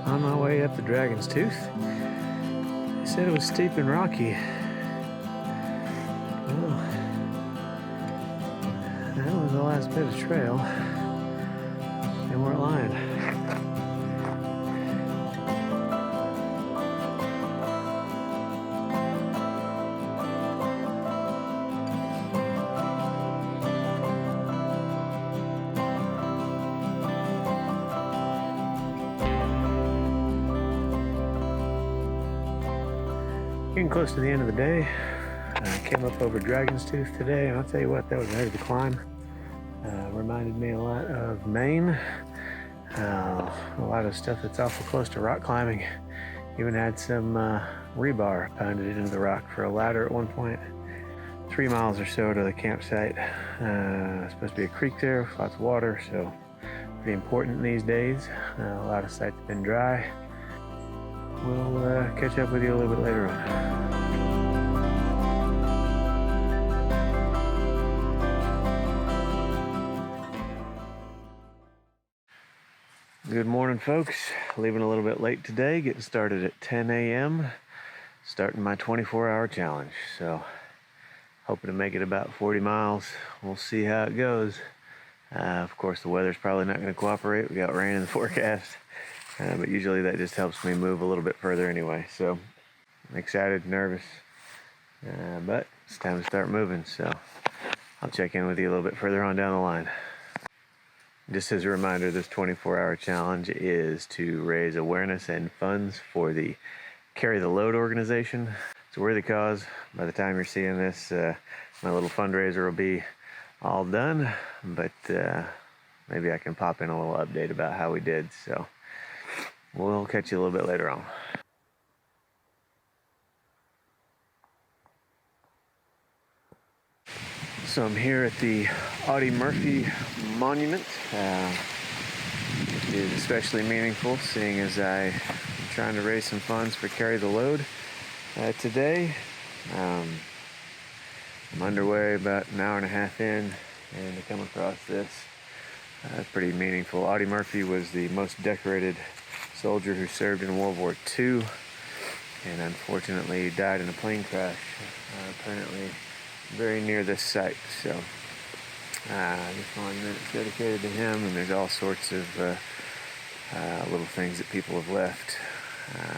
On my way up the Dragon's Tooth. They said it was steep and rocky. Well, that was the last bit of trail. They weren't lying. Getting close to the end of the day. I came up over Dragon's Tooth today, and I'll tell you what, that was a heck of a climb. Reminded me a lot of Maine. A lot of stuff that's awful close to rock climbing. Even had some rebar pounded into the rock for a ladder at one point. 3 miles or so to the campsite. Supposed to be a creek there with lots of water, so pretty important these days. A lot of sites have been dry. We'll catch up with you a little bit later on. Good morning, folks. Leaving a little bit late today, getting started at 10 a.m. Starting my 24-hour challenge. So, hoping to make it about 40 miles. We'll see how it goes. Of course, the weather's probably not going to cooperate. We got rain in the forecast. But usually that just helps me move a little bit further anyway. So I'm excited, nervous, but it's time to start moving. So I'll check in with you a little bit further on down the line. Just as a reminder, this 24-hour challenge is to raise awareness and funds for the Carry the Load organization. It's a worthy cause. By the time you're seeing this, my little fundraiser will be all done, but maybe I can pop in a little update about how we did. So we'll catch you a little bit later on. So I'm here at the Audie Murphy Monument. It is especially meaningful seeing as I'm trying to raise some funds for Carry the Load today. I'm underway about an hour and a half in, and to come across this, pretty meaningful. Audie Murphy was the most decorated soldier who served in World War II, and unfortunately died in a plane crash, apparently very near this site. So this monument is dedicated to him, and there's all sorts of little things that people have left.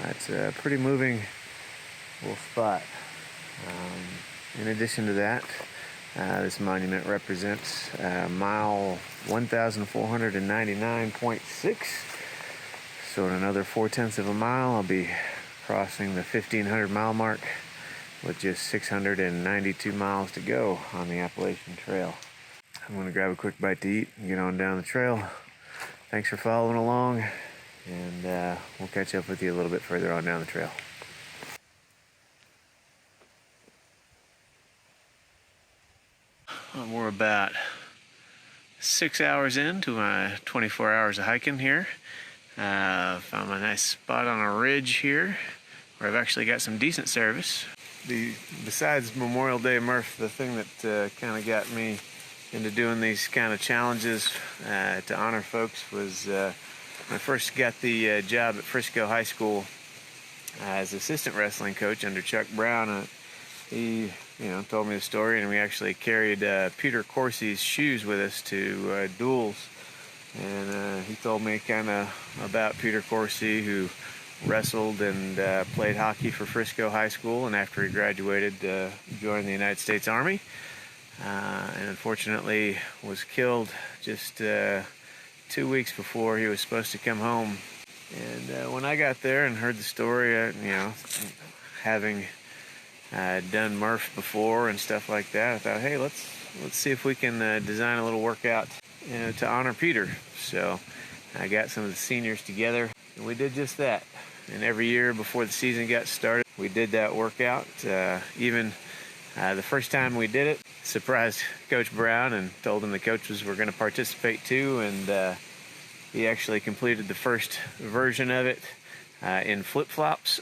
It's a pretty moving little spot. In addition to that, this monument represents mile 1,499.6. So in another 4/10 of a mile, I'll be crossing the 1,500 mile mark with just 692 miles to go on the Appalachian Trail. I'm going to grab a quick bite to eat and get on down the trail. Thanks for following along, and we'll catch up with you a little bit further on down the trail. We're about 6 hours into my 24 hours of hiking here. Found a nice spot on a ridge here where I've actually got some decent service. Besides Memorial Day, Murph, the thing that kind of got me into doing these kind of challenges to honor folks was when I first got the job at Frisco High School as assistant wrestling coach under Chuck Brown. He told me the story, and we actually carried Peter Corsi's shoes with us to duels. And he told me kind of about Peter Corsi, who wrestled and played hockey for Frisco High School, and after he graduated, joined the United States Army, and unfortunately was killed just 2 weeks before he was supposed to come home. And when I got there and heard the story, having I'd done Murph before and stuff like that. I thought, hey, let's see if we can design a little workout to honor Peter. So I got some of the seniors together, and we did just that. And every year before the season got started, we did that workout. Even the first time we did it, surprised Coach Brown and told him the coaches were going to participate too, and he actually completed the first version of it in flip-flops,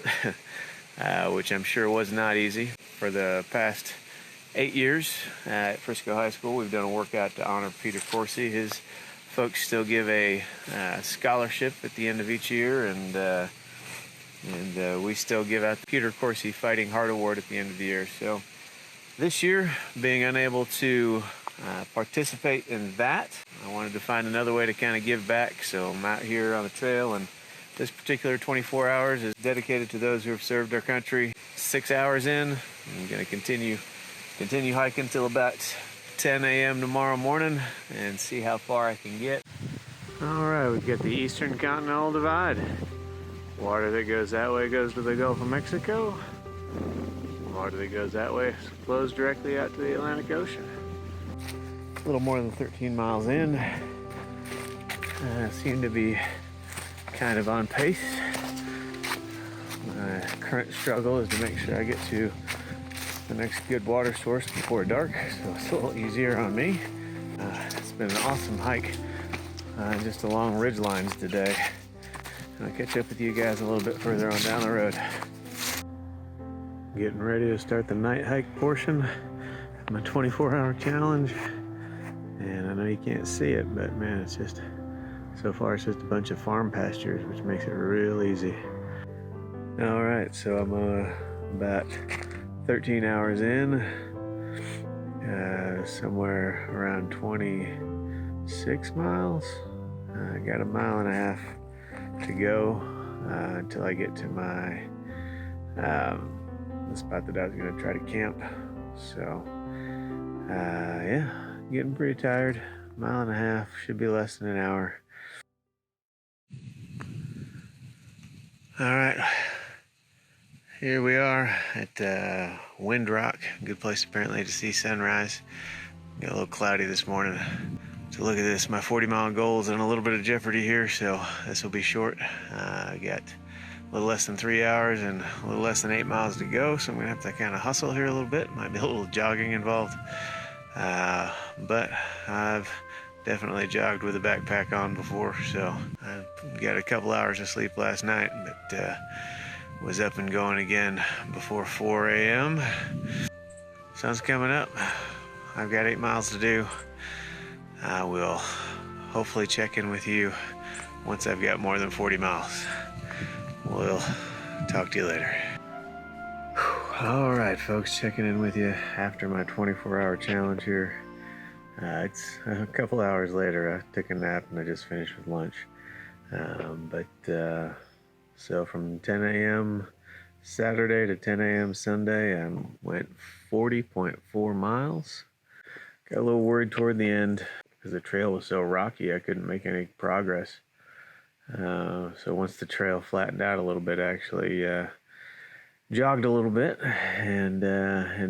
which I'm sure was not easy. For the past 8 years at Frisco High School, we've done a workout to honor Peter Coursey. His folks still give a scholarship at the end of each year, and we still give out the Peter Coursey Fighting Heart Award at the end of the year. So this year, being unable to participate in that, I wanted to find another way to kind of give back. So I'm out here on the trail, and this particular 24 hours is dedicated to those who have served our country. 6 hours in, I'm going to continue hiking till about 10 a.m. tomorrow morning and see how far I can get. All right, we've got the Eastern Continental Divide. Water that goes that way goes to the Gulf of Mexico. Water that goes that way flows directly out to the Atlantic Ocean. A little more than 13 miles in. Seem to be kind of on pace. My current struggle is to make sure I get to the next good water source before dark, so it's a little easier on me. It's been an awesome hike just along ridge lines today. And I'll catch up with you guys a little bit further on down the road. Getting ready to start the night hike portion of my 24-hour challenge. And I know you can't see it, but man, it's just, so far it's just a bunch of farm pastures, which makes it real easy. All right, so I'm about 13 hours in, somewhere around 26 miles. I got a mile and a half to go until I get to my the spot that I was going to try to camp. So yeah, getting pretty tired. Mile and a half, should be less than an hour. All right, here we are at Wind Rock. Good place apparently to see sunrise. Got a little cloudy this morning. So look at this, my 40-mile goal is in a little bit of jeopardy here, so this will be short. I got a little less than 3 hours and a little less than 8 miles to go, so I'm gonna have to kind of hustle here a little bit. Might be a little jogging involved, but I've definitely jogged with a backpack on before, so I got a couple hours of sleep last night, but was up and going again before 4 a.m. Sun's coming up. I've got 8 miles to do. I will hopefully check in with you once I've got more than 40 miles. We'll talk to you later. All right, folks, checking in with you after my 24-hour challenge here. It's a couple hours later. I took a nap and I just finished with lunch. So from 10 a.m. Saturday to 10 a.m. Sunday, I went 40.4 miles. Got a little worried toward the end because the trail was so rocky I couldn't make any progress. So once the trail flattened out a little bit, I actually jogged a little bit and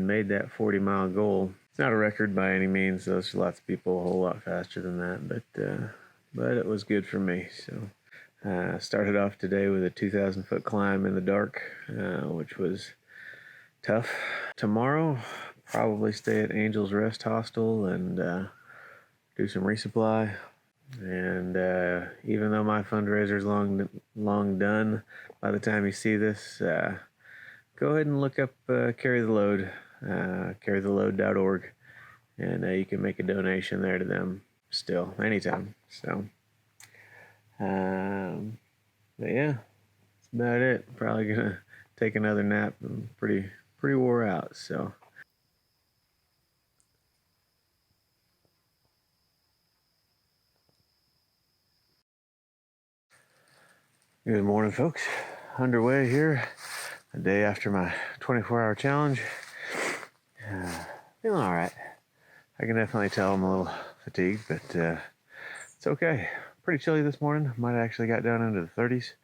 made that 40-mile goal. It's not a record by any means. There's lots of people a whole lot faster than that, but it was good for me. So started off today with a 2,000-foot climb in the dark, which was tough. Tomorrow, probably stay at Angel's Rest Hostel and do some resupply. And even though my fundraiser's long done by the time you see this, go ahead and look up Carry the Load, carrytheload.org, and you can make a donation there to them still, anytime. So, but yeah, that's about it. Probably gonna take another nap. I'm pretty wore out, so. Good morning, folks. Underway here, a day after my 24-hour challenge. Feeling all right. I can definitely tell I'm a little fatigued, but it's okay. Pretty chilly this morning. Might have actually got down into the 30s,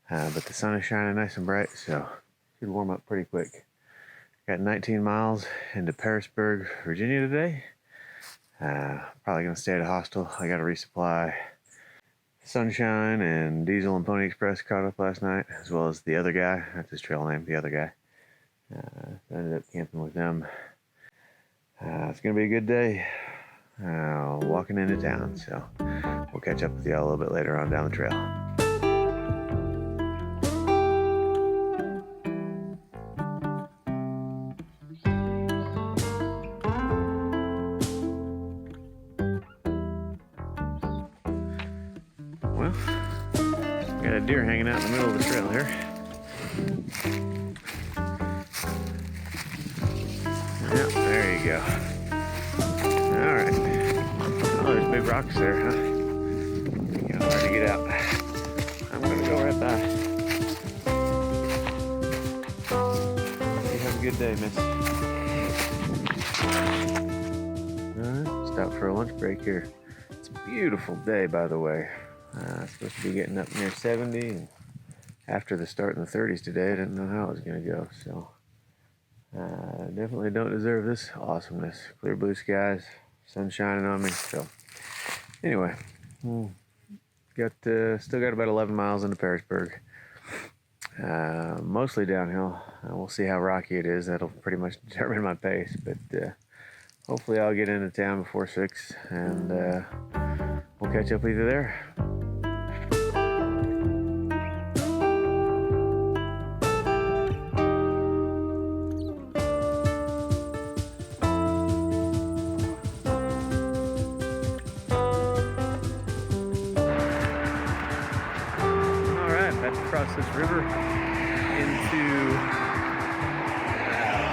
but the sun is shining nice and bright, so should warm up pretty quick. Got 19 miles into Parisburg, Virginia today. Probably gonna stay at a hostel. I got to resupply. Sunshine and Diesel and Pony Express caught up last night, as well as the other guy. That's his trail name, the other guy. I ended up camping with them. It's gonna be a good day. Walking into town, so we'll catch up with y'all a little bit later on down the trail. Well, got a deer hanging out in the middle of the trail here. Yep, there you go. Alright. Oh, there's big rocks there, huh? Kind of hard to get out. I'm gonna go right by. You have a good day, miss. Alright, stop for a lunch break here. It's a beautiful day, by the way. Supposed to be getting up near 70, and after the start in the 30s today, I didn't know how it was going to go, so definitely don't deserve this awesomeness. Clear blue skies, sun shining on me, so anyway, still got about 11 miles into Parisburg. Mostly downhill. We'll see how rocky it is. That'll pretty much determine my pace, but hopefully I'll get into town before 6, and we'll catch up with you there. Across this river into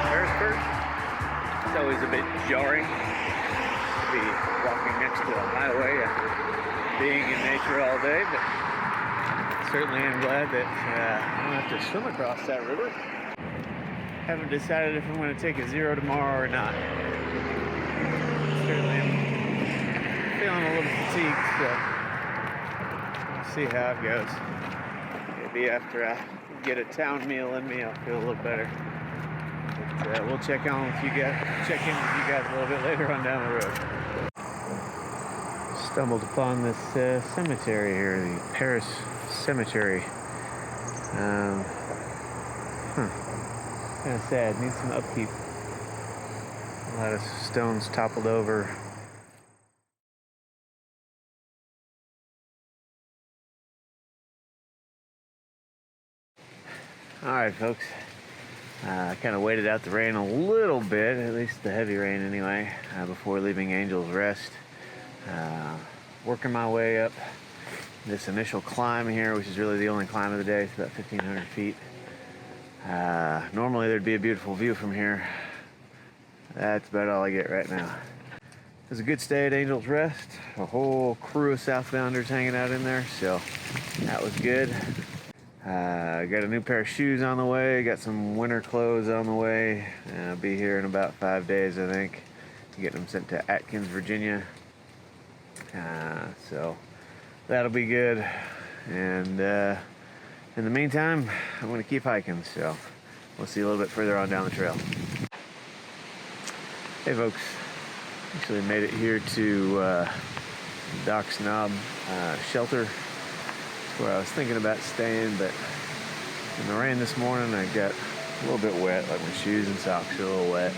Parisburg. It's always a bit jarring to be walking next to a highway and being in nature all day, but certainly I'm glad that I don't have to swim across that river. Haven't decided if I'm going to take a zero tomorrow or not. Certainly I'm feeling a little fatigued, so we'll see how it goes. Maybe after I get a town meal in me, I'll feel a little better. But we'll check in with you guys a little bit later on down the road. Stumbled upon this cemetery here, the Paris Cemetery. Kind of sad. Needs some upkeep. A lot of stones toppled over. Alright folks, I kind of waited out the rain a little bit, at least the heavy rain anyway, before leaving Angel's Rest. Working my way up this initial climb here, which is really the only climb of the day. It's about 1,500 feet. Normally there'd be a beautiful view from here. That's about all I get right now. It was a good stay at Angel's Rest. A whole crew of southbounders hanging out in there, so that was good. Got a new pair of shoes on the way, got some winter clothes on the way. I'll be here in about 5 days, I think. Getting them sent to Atkins, Virginia. So that'll be good. And in the meantime, I'm going to keep hiking, so we'll see a little bit further on down the trail. Hey folks, actually made it here to Doc's Knob shelter. Where I was thinking about staying, but in the rain this morning I got a little bit wet, like my shoes and socks are a little wet,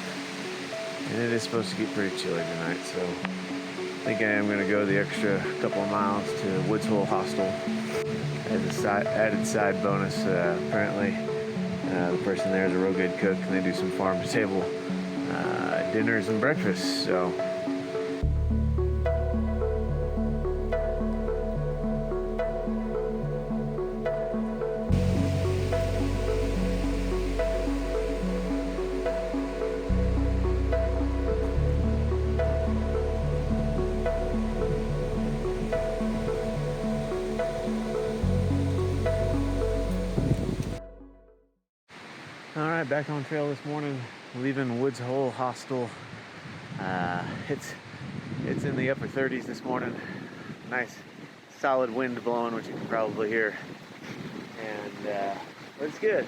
and it is supposed to get pretty chilly tonight, so I think I am going to go the extra couple of miles to Woods Hole Hostel as a added side bonus. Apparently the person there is a real good cook, and they do some farm to table dinners and breakfasts, so Alright, back on trail this morning, leaving Woods Hole Hostel. It's in the upper 30s this morning. Nice solid wind blowing, which you can probably hear. And but it's good.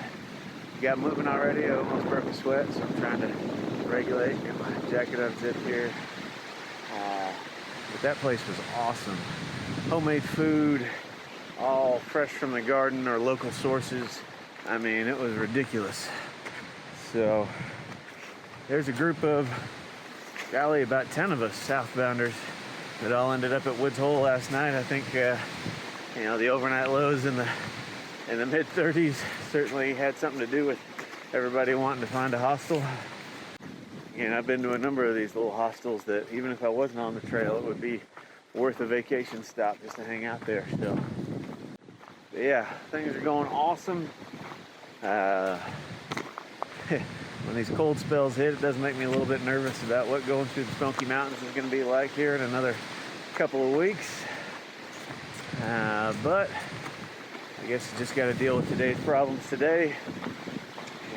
got moving already. I almost broke a sweat, so I'm trying to regulate, get my jacket unzipped here. But that place was awesome. Homemade food, all fresh from the garden or local sources. I mean, it was ridiculous. So there's a group of, golly, about 10 of us southbounders that all ended up at Woods Hole last night. I think you know, the overnight lows in the mid 30s certainly had something to do with everybody wanting to find a hostel. And I've been to a number of these little hostels that even if I wasn't on the trail, it would be worth a vacation stop just to hang out there still. But yeah, things are going awesome. When these cold spells hit, it does make me a little bit nervous about what going through the Smoky Mountains is going to be like here in another couple of weeks. But I guess you just got to deal with today's problems today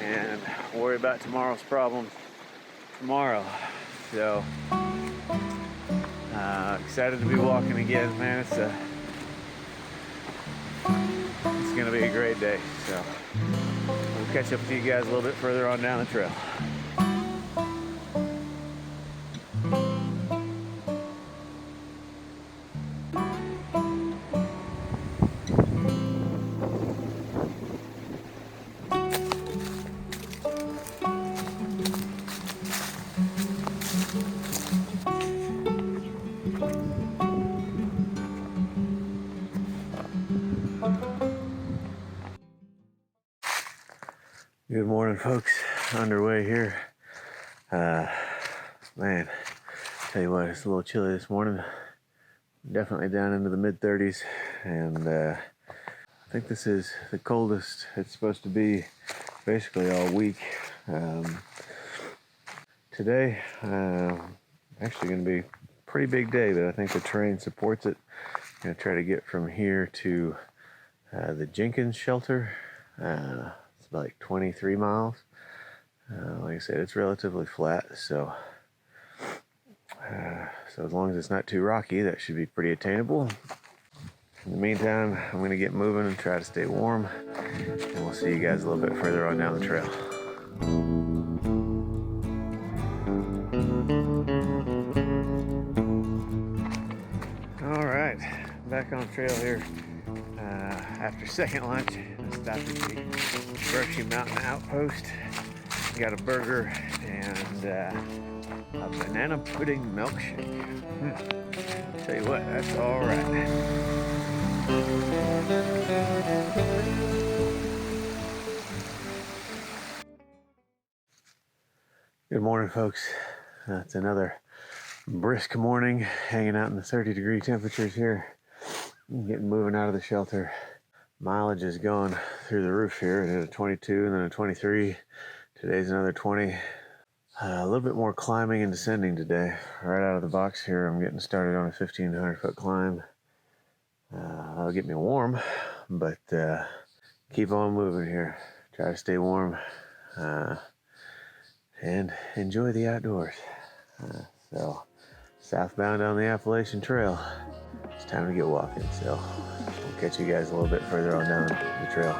and worry about tomorrow's problems tomorrow. So excited to be walking again, man. It's gonna be a great day. So we'll catch up with you guys a little bit further on down the trail. Good morning, folks. Underway here. Man, tell you what, it's a little chilly this morning. Definitely down into the mid 30s, and I think this is the coldest it's supposed to be basically all week. Today, actually going to be a pretty big day, but I think the terrain supports it. I'm going to try to get from here to the Jenkins shelter. It's about like 23 miles. Like I said, it's relatively flat, so as long as it's not too rocky, that should be pretty attainable. In the meantime, I'm going to get moving and try to stay warm, and we'll see you guys a little bit further on down the trail. All right, back on trail here after second lunch. I stopped at the Brushy Mountain Outpost. Got a burger and a banana pudding milkshake. Tell you what, that's all right. Good morning, folks. It's another brisk morning, hanging out in the 30-degree temperatures here. Getting moving out of the shelter. Mileage is going through the roof here. I did a 22 and then a 23. Today's another 20. A little bit more climbing and descending today. Right out of the box here, I'm getting started on a 1,500-foot climb. That'll get me warm, but keep on moving here. Try to stay warm and enjoy the outdoors. So, southbound on the Appalachian Trail. It's time to get walking, so we'll catch you guys a little bit further on down the trail.